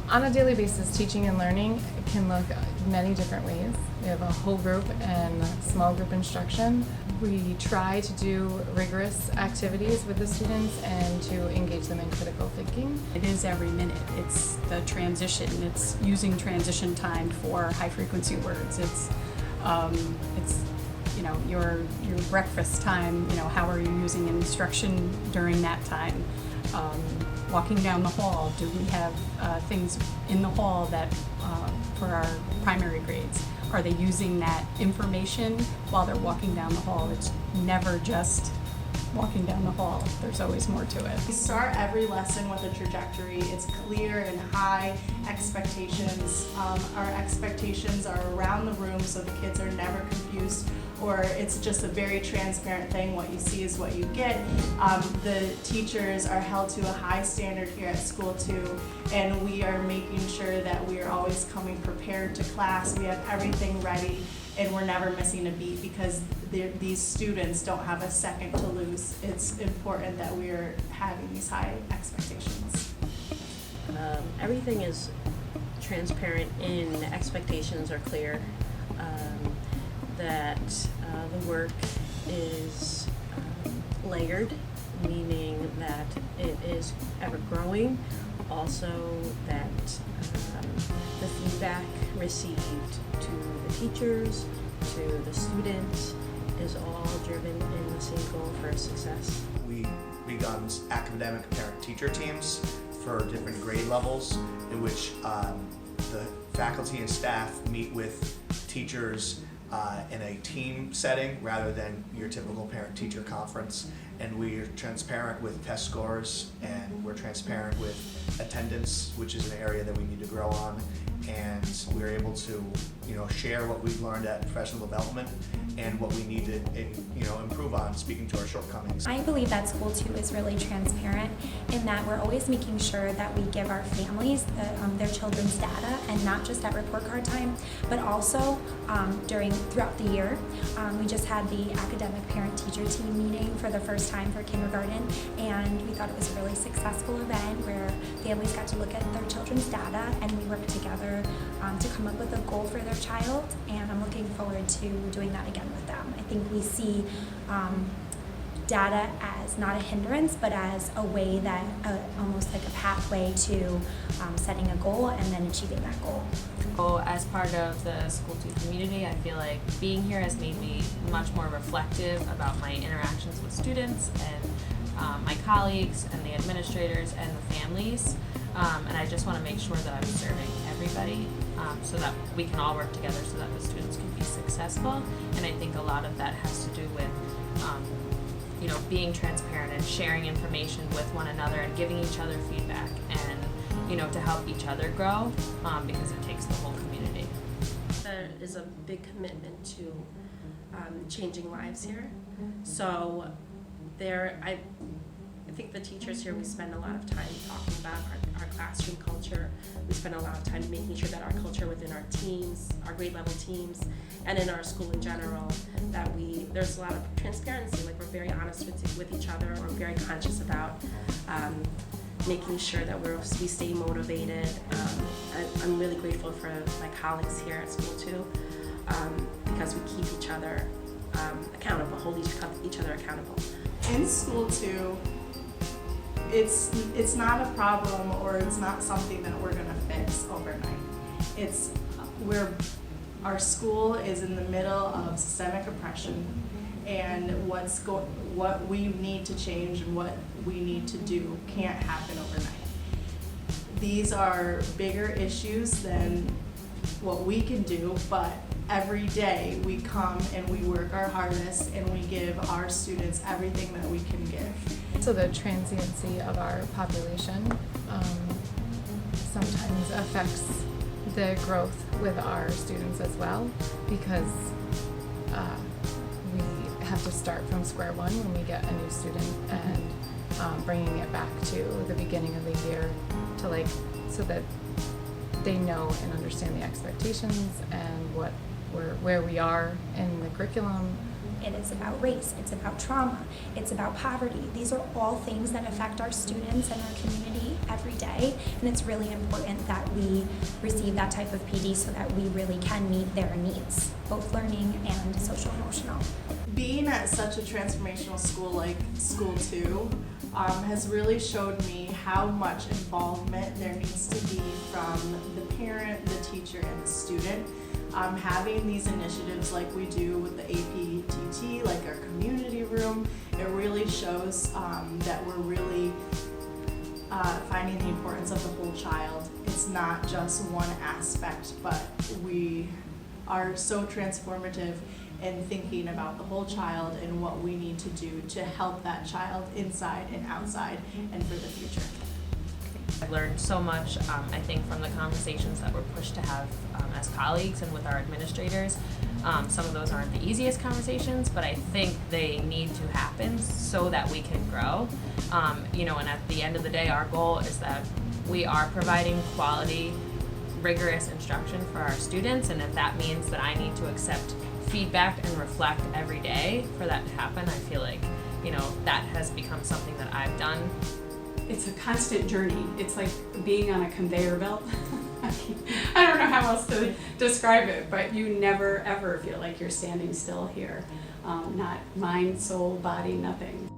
On a daily basis, teaching and learning can look many different ways. We have a whole group and small group instruction. We try to do rigorous activities with the students and to engage them in critical thinking. It is every minute. It's the transition. It's using transition time for high frequency words. It's your breakfast time. How are you using instruction during that time? Walking down the hall, do we have things in the hall that for our primary grades? Are they using that information while they're walking down the hall? It's never just walking down the hall. There's always more to it. We start every lesson with a trajectory. It's clear and high expectations. Our expectations are around the room so the kids are never confused, or it's just a very transparent thing. What you see is what you get. The teachers are held to a high standard here at school too, and we are making sure that we are always coming prepared to class. We have everything ready and we're never missing a beat because these students don't have a second to lose. It's important that we're having these high expectations. Everything is transparent and the expectations are clear. That the work is layered, meaning that it is ever growing. Also that the feedback received to the teachers, to the students, is all driven in the same goal for success. We begun academic parent-teacher teams for different grade levels in which the faculty and staff meet with teachers in a team setting rather than your typical parent-teacher conference. And we are transparent with test scores, and we're transparent with attendance, which is an area that we need to grow on. And we're able to, share what we've learned at professional development and what we need to, improve on, speaking to our shortcomings. I believe that School 2 is really transparent in that we're always making sure that we give our families their children's data, and not just at report card time, but also throughout the year. We just had the academic parent-teacher team meeting for the first time for kindergarten, and we thought it was a really successful event where families got to look at their children's data, and we worked together to come up with a goal for their child, and I'm looking forward to doing that again with them. I think we see data as not a hindrance, but as a way that, almost like a pathway to setting a goal and then achieving that goal. So as part of the School 2 community, I feel like being here has made me much more reflective about my interactions with students and my colleagues and the administrators and the families. And I just want to make sure that I'm serving everybody so that we can all work together so that the students can be successful. And I think a lot of that has to do with being transparent and sharing information with one another and giving each other feedback and to help each other grow because it takes the whole community. There is a big commitment to changing lives here. So I think the teachers here, we spend a lot of time talking about our classroom culture. We spend a lot of time making sure that our culture within our teams, our grade level teams, and in our school in general, that there's a lot of transparency. Like, we're very honest with each other. We're very conscious about making sure that we stay motivated. I'm really grateful for my colleagues here at School 2 because we keep each other accountable, hold each other accountable. In School 2, it's not a problem, or it's not something that we're going to fix overnight. Our school is in the middle of systemic oppression, and what we need to change and what we need to do can't happen overnight. These are bigger issues than what we can do, but every day we come and we work our hardest and we give our students everything that we can give. So the transiency of our population sometimes affects the growth with our students as well, because we have to start from square one when we get a new student, and bringing it back to the beginning of the year to so that they know and understand the expectations and where we are in the curriculum It is about race, it's about trauma, it's about poverty. These are all things that affect our students and our community every day, and it's really important that we receive that type of PD so that we really can meet their needs, both learning and social emotional. Being at such a transformational school like School 2 has really showed me how much involvement there needs to be from the parent, the teacher, and the student. Having these initiatives like we do with the APTT, like our community room, it really shows that we're really finding the importance of the whole child. It's not just one aspect, but we are so transformative in thinking about the whole child and what we need to do to help that child inside and outside and for the future. I've learned so much, I think, from the conversations that we're pushed to have as colleagues and with our administrators. Some of those aren't the easiest conversations, but I think they need to happen so that we can grow. And at the end of the day, our goal is that we are providing quality, rigorous instruction for our students, and if that means that I need to accept feedback and reflect every day for that to happen, I feel like, that has become something that I've done. It's a constant journey. It's like being on a conveyor belt. I don't know how else to describe it, but you never ever feel like you're standing still here. Not mind, soul, body, nothing.